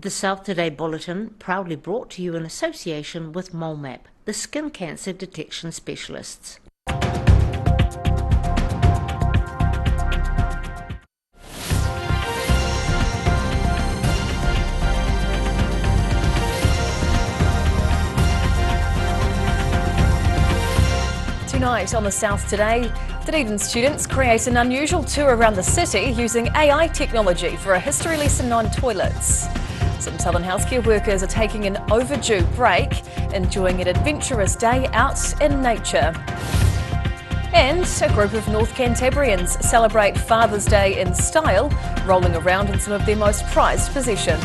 The South Today Bulletin, proudly brought to you in association with MoleMap, the skin cancer detection specialists. Tonight on the South Today, Dunedin students create an unusual tour around the city using AI technology for a history lesson on toilets. Some Southern healthcare workers are taking an overdue break, enjoying an adventurous day out in nature. And a group of North Cantabrians celebrate Father's Day in style, rolling around in some of their most prized possessions.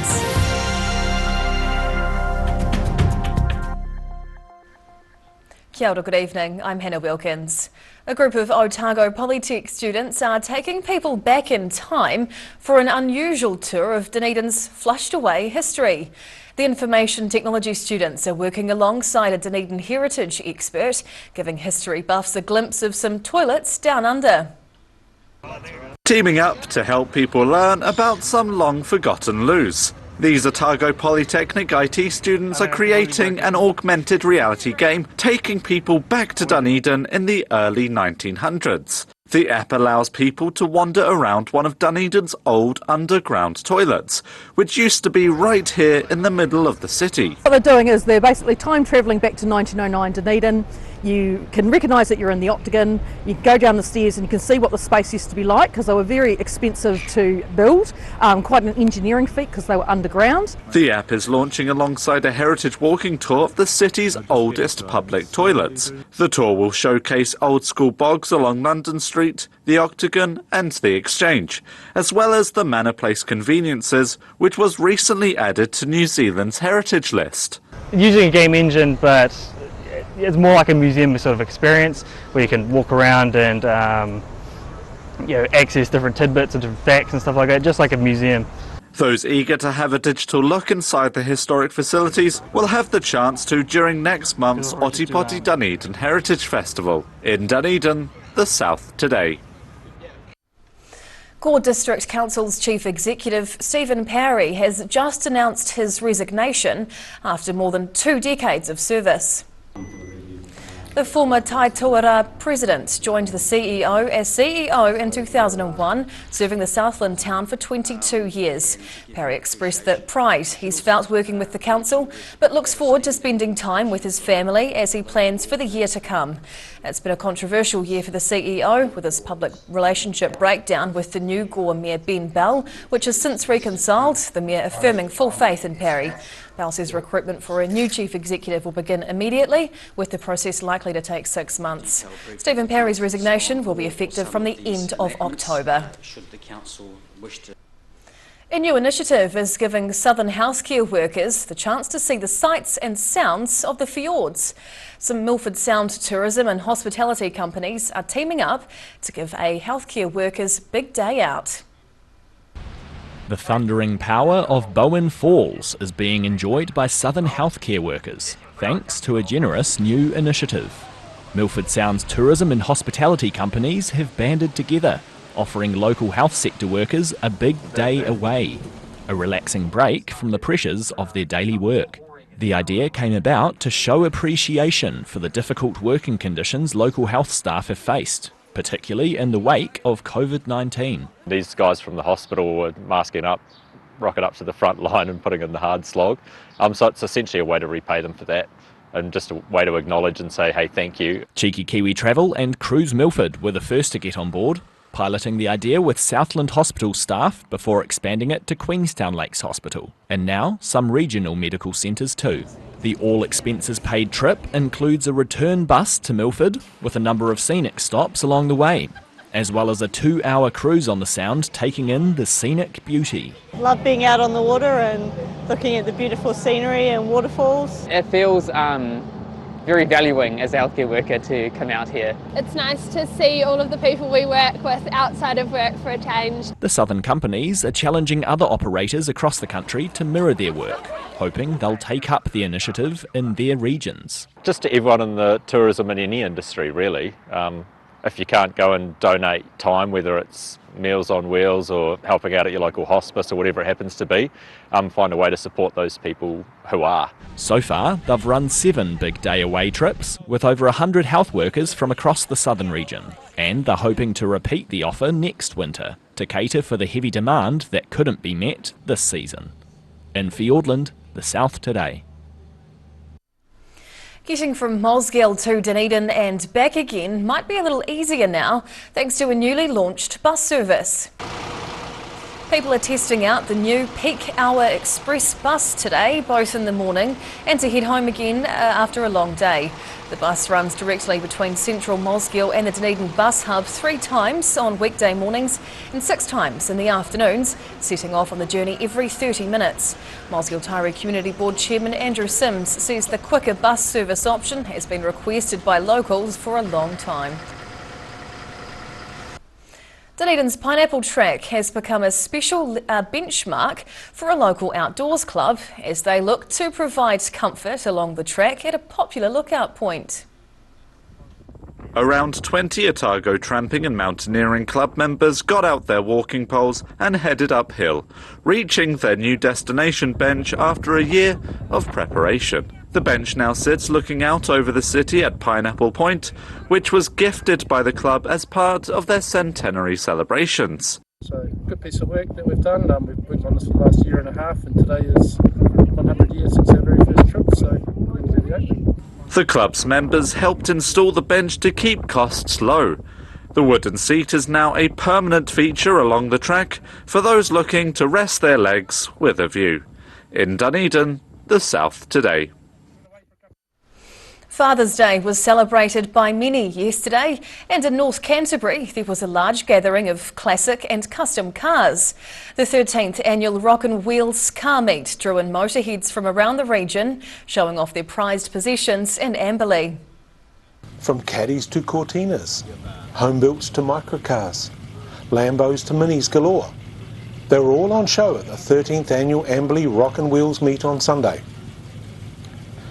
Kia ora, good evening. I'm Hannah Wilkins. A group of Otago Polytech students are taking people back in time for an unusual tour of Dunedin's flushed away history. The information technology students are working alongside a Dunedin heritage expert, giving history buffs a glimpse of some toilets down under. Teaming up to help people learn about some long forgotten loos. These Otago Polytechnic IT students are creating an augmented reality game taking people back to Dunedin in the early 1900s. The app allows people to wander around one of Dunedin's old underground toilets, which used to be right here in the middle of the city. What they're doing is they're basically time travelling back to 1909 Dunedin. You can recognise that you're in the Octagon, you can go down the stairs and you can see what the space used to be like because they were very expensive to build, quite an engineering feat because they were underground. The app is launching alongside a heritage walking tour of the city's oldest public toilets. The tour will showcase old school bogs along London Street, the Octagon and the Exchange, as well as the Manor Place conveniences, which was recently added to New Zealand's heritage list. Using a game engine, but it's more like a museum sort of experience where you can walk around and access different tidbits and different facts and stuff like that, just like a museum. Those eager to have a digital look inside the historic facilities will have the chance to during next month's Otipoti Dunedin Heritage Festival. In Dunedin, the South Today. Gore District Council's Chief Executive Stephen Parry has just announced his resignation after more than 2 decades of service. The former Taitoara president joined the CEO as CEO in 2001, serving the Southland town for 22 years. Parry expressed the pride he's felt working with the council, but looks forward to spending time with his family as he plans for the year to come. It's been a controversial year for the CEO, with his public relationship breakdown with the new Gore Mayor Ben Bell, which has since reconciled, the Mayor affirming full faith in Parry. Bell says recruitment for a new chief executive will begin immediately, with the process likely to take 6 months. Stephen Parry's resignation will be effective from the end of October. A new initiative is giving Southern healthcare workers the chance to see the sights and sounds of the fjords. Some Milford Sound tourism and hospitality companies are teaming up to give healthcare workers big day out. The thundering power of Bowen Falls is being enjoyed by Southern healthcare workers, thanks to a generous new initiative. Milford Sound's tourism and hospitality companies have banded together, offering local health sector workers a big day away, a relaxing break from the pressures of their daily work. The idea came about to show appreciation for the difficult working conditions local health staff have faced, particularly in the wake of COVID-19. These guys from the hospital were masking up, rocking up to the front line and putting in the hard slog. So it's essentially a way to repay them for that and just a way to acknowledge and say, hey, thank you. Cheeky Kiwi Travel and Cruise Milford were the first to get on board, piloting the idea with Southland Hospital staff before expanding it to Queenstown Lakes Hospital, and now some regional medical centres too. The all-expenses-paid trip includes a return bus to Milford with a number of scenic stops along the way, as well as a 2-hour cruise on the Sound taking in the scenic beauty. Love being out on the water and looking at the beautiful scenery and waterfalls. It feels very valuing as a healthcare worker to come out here. It's nice to see all of the people we work with outside of work for a change. The Southern companies are challenging other operators across the country to mirror their work, hoping they'll take up the initiative in their regions. Just to everyone in the tourism and any industry, really. if you can't go and donate time, whether it's Meals on Wheels or helping out at your local hospice or whatever it happens to be, find a way to support those people who are. So far, they've run 7 big day away trips with over 100 health workers from across the southern region, and they're hoping to repeat the offer next winter to cater for the heavy demand that couldn't be met this season. In Fiordland, the South Today. Getting from Mosgiel to Dunedin and back again might be a little easier now thanks to a newly launched bus service. People are testing out the new peak hour express bus today, both in the morning and to head home again after a long day. The bus runs directly between central Mosgiel and the Dunedin bus hub 3 times on weekday mornings and 6 times in the afternoons, setting off on the journey every 30 minutes. Mosgiel Taieri Community Board Chairman Andrew Sims says the quicker bus service option has been requested by locals for a long time. Dunedin's Pineapple Track has become a special benchmark for a local outdoors club as they look to provide comfort along the track at a popular lookout point. Around 20 Otago tramping and mountaineering club members got out their walking poles and headed uphill, reaching their new destination bench after a year of preparation. The bench now sits looking out over the city at Pineapple Point, which was gifted by the club as part of their centenary celebrations. So, good piece of work that we've done. We've worked on this for the last year and a half, and today is 100 years since our very first trip, so we're going to do the opening. The club's members helped install the bench to keep costs low. The wooden seat is now a permanent feature along the track for those looking to rest their legs with a view. In Dunedin, the South Today. Father's Day was celebrated by many yesterday, and in North Canterbury there was a large gathering of classic and custom cars. The 13th annual Rock and Wheels car meet drew in motorheads from around the region, showing off their prized possessions in Amberley. From caddies to Cortinas, home-builts to microcars, Lambos to minis galore. They were all on show at the 13th annual Amberley Rock and Wheels meet on Sunday.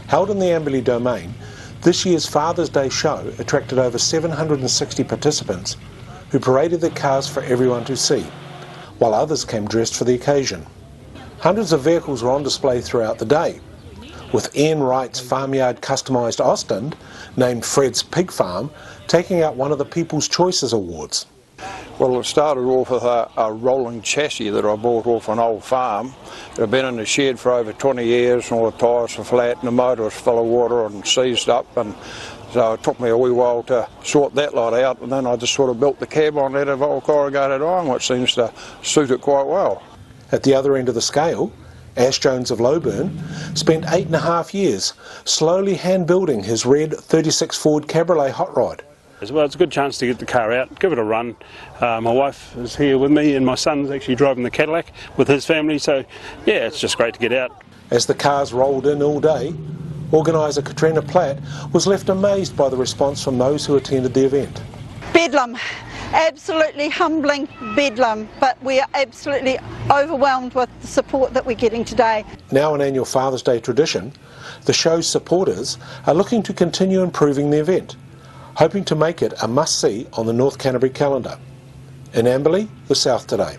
Held in the Amberley domain, this year's Father's Day show attracted over 760 participants who paraded their cars for everyone to see, while others came dressed for the occasion. Hundreds of vehicles were on display throughout the day, with Ian Wright's farmyard customised Ostend, named Fred's Pig Farm, taking out one of the People's Choices Awards. Well, it started off with a rolling chassis that I bought off an old farm. It had been in the shed for over 20 years and all the tyres were flat and the motor was full of water and seized up, and so it took me a wee while to sort that lot out, and then I just sort of built the cab on that of old corrugated iron, which seems to suit it quite well. At the other end of the scale, Ash Jones of Lowburn spent 8.5 years slowly hand-building his red 36 Ford Cabriolet hot rod. Well, it's a good chance to get the car out, give it a run. My wife is here with me and my son's actually driving the Cadillac with his family, so yeah, it's just great to get out. As the cars rolled in all day, organiser Katrina Platt was left amazed by the response from those who attended the event. Bedlam, absolutely humbling bedlam, but we are absolutely overwhelmed with the support that we're getting today. Now an annual Father's Day tradition, the show's supporters are looking to continue improving the event, hoping to make it a must-see on the North Canterbury calendar. In Amberley, the South Today.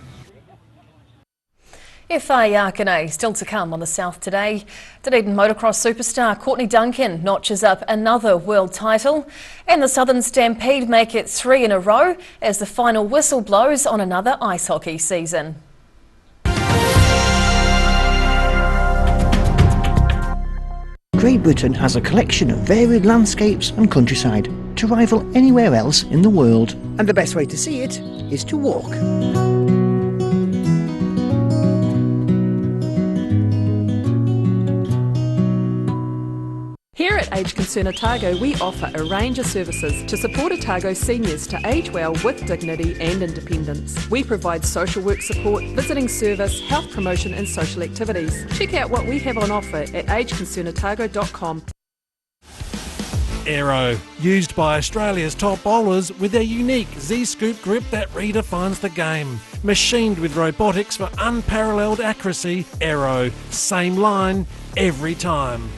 FA Yakane still to come on the South Today. Dunedin motocross superstar Courtney Duncan notches up another world title, and the Southern Stampede make it 3 in a row as the final whistle blows on another ice hockey season. Great Britain has a collection of varied landscapes and countryside to rival anywhere else in the world. And the best way to see it is to walk. Here at Age Concern Otago, we offer a range of services to support Otago seniors to age well with dignity and independence. We provide social work support, visiting service, health promotion and social activities. Check out what we have on offer at ageconcernotago.com. Aero, used by Australia's top bowlers with their unique Z-scoop grip that redefines the game. Machined with robotics for unparalleled accuracy, Aero, same line, every time.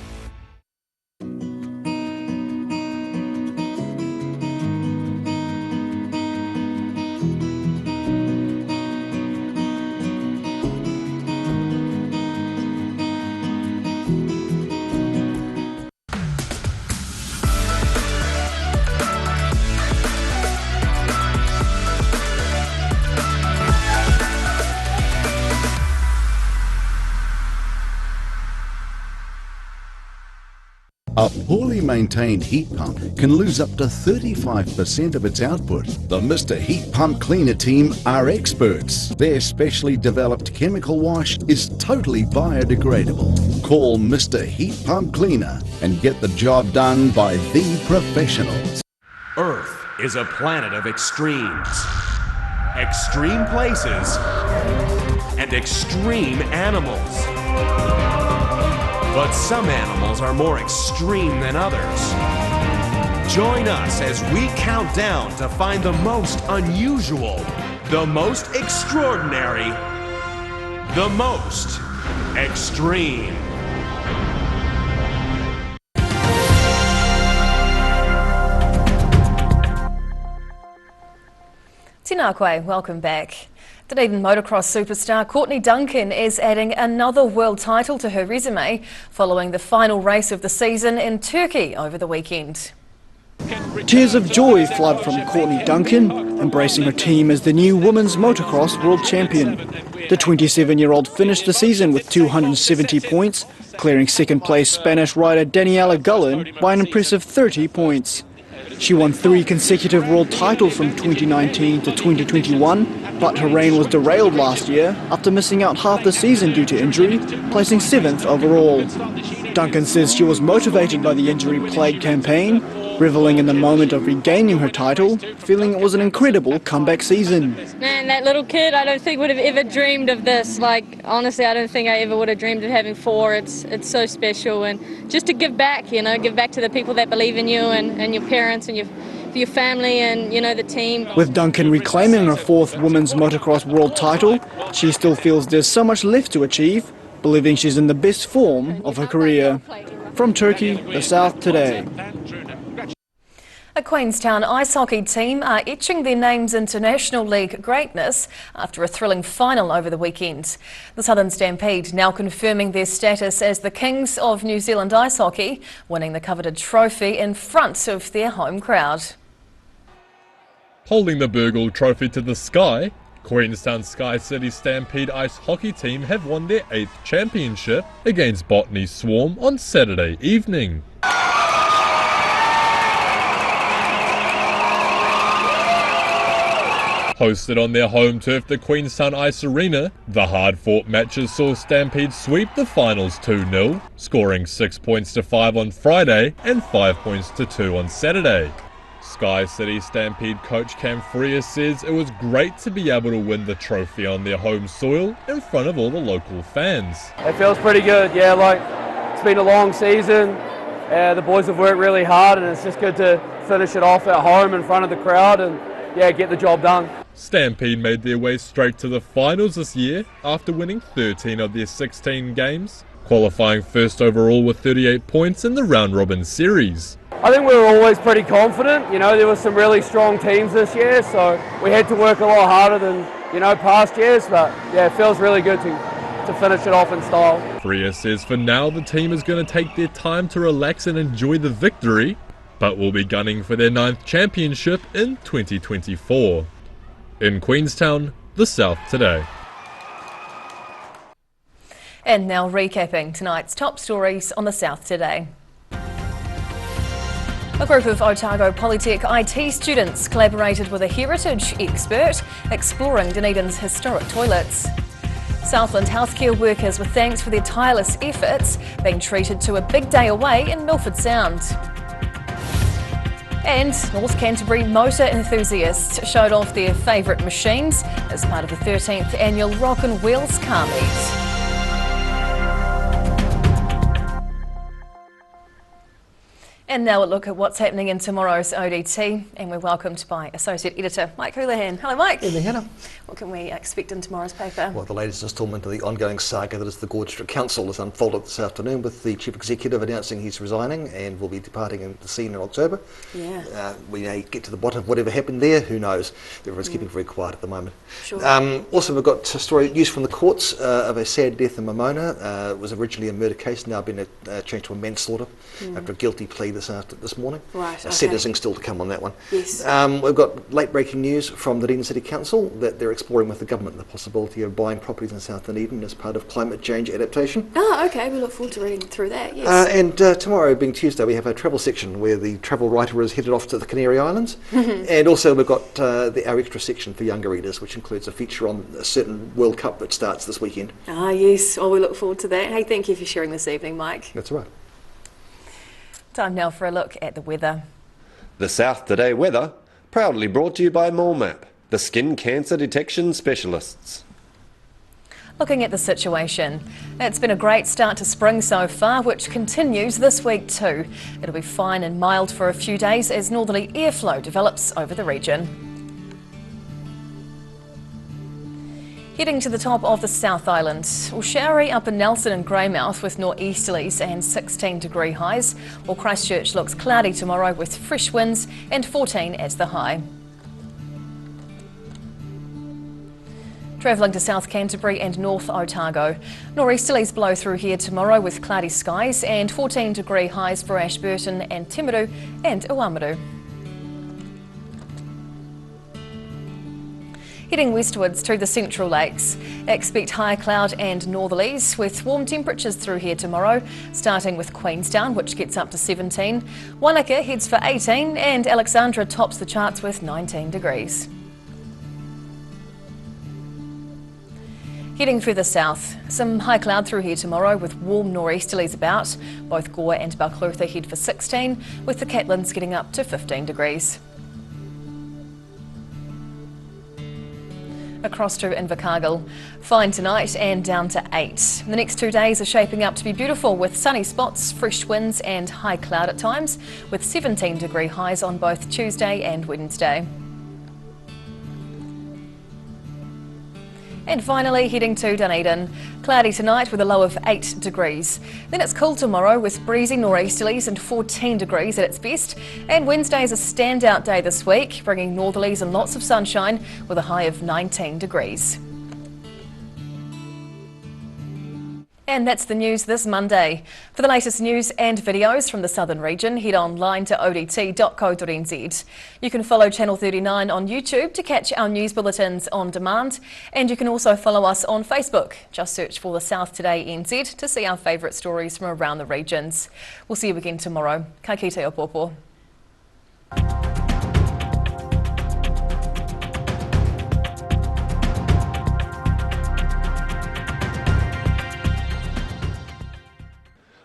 A poorly maintained heat pump can lose up to 35% of its output. The Mr. Heat Pump Cleaner team are experts. Their specially developed chemical wash is totally biodegradable. Call Mr. Heat Pump Cleaner and get the job done by the professionals. Earth is a planet of extremes. Extreme places and extreme animals. But some animals are more extreme than others. Join us as we count down to find the most unusual, the most extraordinary, the most extreme. Tēnā koe, welcome back. Dunedin motocross superstar Courtney Duncan is adding another world title to her resume following the final race of the season in Turkey over the weekend. Tears of joy flood from Courtney Duncan, embracing her team as the new women's motocross world champion. The 27-year-old finished the season with 270 points, clearing second place Spanish rider Daniela Gullin by an impressive 30 points. She won 3 consecutive world titles from 2019 to 2021, but her reign was derailed last year after missing out half the season due to injury, placing 7th overall. Duncan says she was motivated by the injury-plagued campaign, reveling in the moment of regaining her title, feeling it was an incredible comeback season. Man, that little kid, I don't think would have ever dreamed of this. Like, honestly, I don't think I ever would have dreamed of having 4. It's so special, and just to give back, you know, give back to the people that believe in you and your parents and your family and, you know, the team. With Duncan reclaiming her 4th women's motocross world title, she still feels there's so much left to achieve, believing she's in the best form of her career. From Turkey, the South today. A Queenstown ice hockey team are etching their names into National League greatness after a thrilling final over the weekend. The Southern Stampede now confirming their status as the Kings of New Zealand ice hockey, winning the coveted trophy in front of their home crowd. Holding the Burgle Trophy to the sky, Queenstown Sky City Stampede ice hockey team have won their 8th championship against Botany Swarm on Saturday evening. Hosted on their home turf, the Queenstown Ice Arena, the hard-fought matches saw Stampede sweep the finals 2-0, scoring 6 points to 5 on Friday and 5 points to 2 on Saturday. Sky City Stampede coach Cam Freer says it was great to be able to win the trophy on their home soil in front of all the local fans. It feels pretty good, yeah, like it's been a long season, the boys have worked really hard and it's just good to finish it off at home in front of the crowd and yeah, get the job done. Stampede made their way straight to the finals this year after winning 13 of their 16 games, qualifying first overall with 38 points in the round-robin series. I think we were always pretty confident, you know, there were some really strong teams this year, so we had to work a lot harder than, you know, past years, but yeah, it feels really good to finish it off in style. Freer says for now the team is going to take their time to relax and enjoy the victory, but will be gunning for their 9th championship in 2024. In Queenstown, the South today. And now recapping tonight's top stories on the South today. A group of Otago Polytech IT students collaborated with a heritage expert exploring Dunedin's historic toilets. Southland healthcare workers with thanks for their tireless efforts being treated to a big day away in Milford Sound. And North Canterbury motor enthusiasts showed off their favourite machines as part of the 13th annual Rock and Wheels car meet. And now a look at what's happening in tomorrow's ODT, and we're welcomed by Associate Editor Mike Houlihan. Hello Mike. Evening Hannah. What can we expect in tomorrow's paper? Well, the latest instalment of the ongoing saga that is the Gorge District Council has unfolded this afternoon with the Chief Executive announcing he's resigning and will be departing the scene in October. Yeah. We may get to the bottom of whatever happened there, who knows. Everyone's keeping very quiet at the moment. Sure. Also we've got a story news from the courts of a sad death in Momona. It was originally a murder case, now been changed to a manslaughter after a guilty plea this morning. Right, okay. Sentencing still to come on that one. Yes. We've got late breaking news from the Dunedin City Council that they're exploring with the government the possibility of buying properties in South Dunedin as part of climate change adaptation. Oh, okay, we look forward to reading through that, yes. And tomorrow, being Tuesday, we have a travel section where the travel writer is headed off to the Canary Islands. And also we've got our extra section for younger readers, which includes a feature on a certain World Cup that starts this weekend. Ah, yes, oh, we look forward to that. Hey, thank you for sharing this evening, Mike. That's right. Time now for a look at the weather. The South Today weather, proudly brought to you by MoleMap, the skin cancer detection specialists. Looking at the situation, it's been a great start to spring so far, which continues this week too. It'll be fine and mild for a few days as northerly airflow develops over the region. Heading to the top of the South Island, well, showery up in Nelson and Greymouth with nor'easterlies and 16-degree highs, while Christchurch looks cloudy tomorrow with fresh winds and 14 as the high. Travelling to South Canterbury and North Otago. Nor'easterlies blow through here tomorrow with cloudy skies and 14-degree highs for Ashburton and Timaru and Oamaru. Heading westwards through the Central Lakes. Expect high cloud and northerlies with warm temperatures through here tomorrow, starting with Queenstown, which gets up to 17. Wanaka heads for 18 and Alexandra tops the charts with 19 degrees. Heading further south, some high cloud through here tomorrow with warm nor'easterlies about. Both Gore and Balclutha head for 16, with the Catlins getting up to 15 degrees. Across to Invercargill, fine tonight and down to 8. The next 2 days are shaping up to be beautiful with sunny spots, fresh winds and high cloud at times, with 17-degree highs on both Tuesday and Wednesday. And finally, heading to Dunedin. Cloudy tonight with a low of 8 degrees. Then it's cool tomorrow with breezy nor'easterlies and 14 degrees at its best. And Wednesday is a standout day this week, bringing northerlies and lots of sunshine with a high of 19 degrees. And that's the news this Monday. For the latest news and videos from the southern region, head online to odt.co.nz. You can follow Channel 39 on YouTube to catch our news bulletins on demand, and you can also follow us on Facebook. Just search for the South Today NZ to see our favourite stories from around the regions. We'll see you again tomorrow. Ka kite o popo.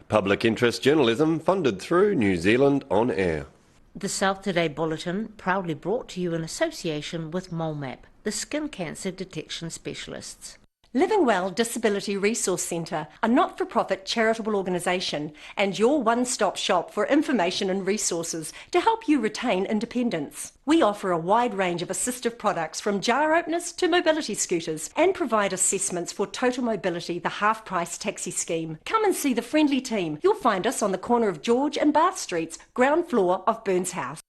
Public interest journalism funded through New Zealand On Air. The South Today Bulletin, proudly brought to you in association with MoleMap, the skin cancer detection specialists. Living Well Disability Resource Centre, a not-for-profit charitable organisation and your one-stop shop for information and resources to help you retain independence. We offer a wide range of assistive products from jar openers to mobility scooters and provide assessments for Total Mobility, the half-price taxi scheme. Come and see the friendly team. You'll find us on the corner of George and Bath Streets, ground floor of Burns House.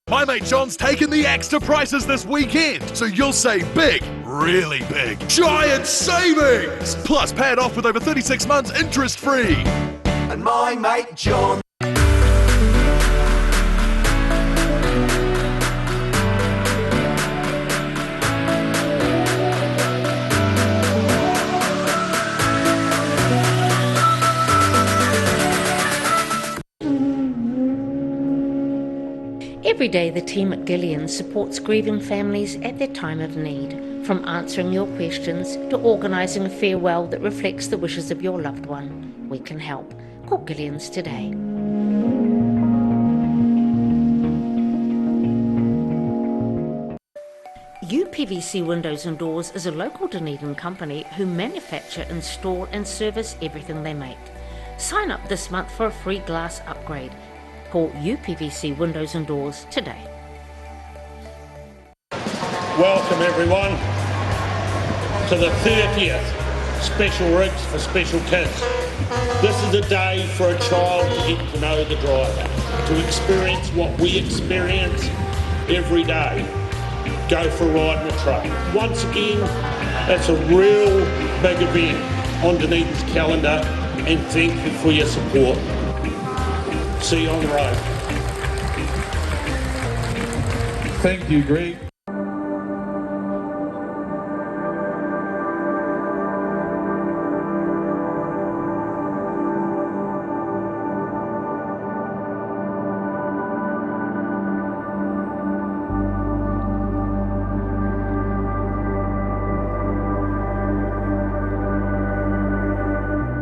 My mate John's taken the extra prices this weekend, so you'll save big, really big. Giant savings! Plus, pay it off with over 36 months interest-free. And my mate John. Every day the team at Gillian supports grieving families at their time of need, from answering your questions to organising a farewell that reflects the wishes of your loved one. We can help. Call Gillian's today. UPVC Windows and Doors is a local Dunedin company who manufacture, install and service everything they make. Sign up this month for a free glass upgrade. Call UPVC Windows and Doors today. Welcome everyone to the 30th Special Rigs for Special Kids. This is a day for a child to get to know the driver, to experience what we experience every day. Go for a ride in a truck. Once again, it's a real big event on Dunedin's calendar, and thank you for your support. See you on the road. Thank you, Greg.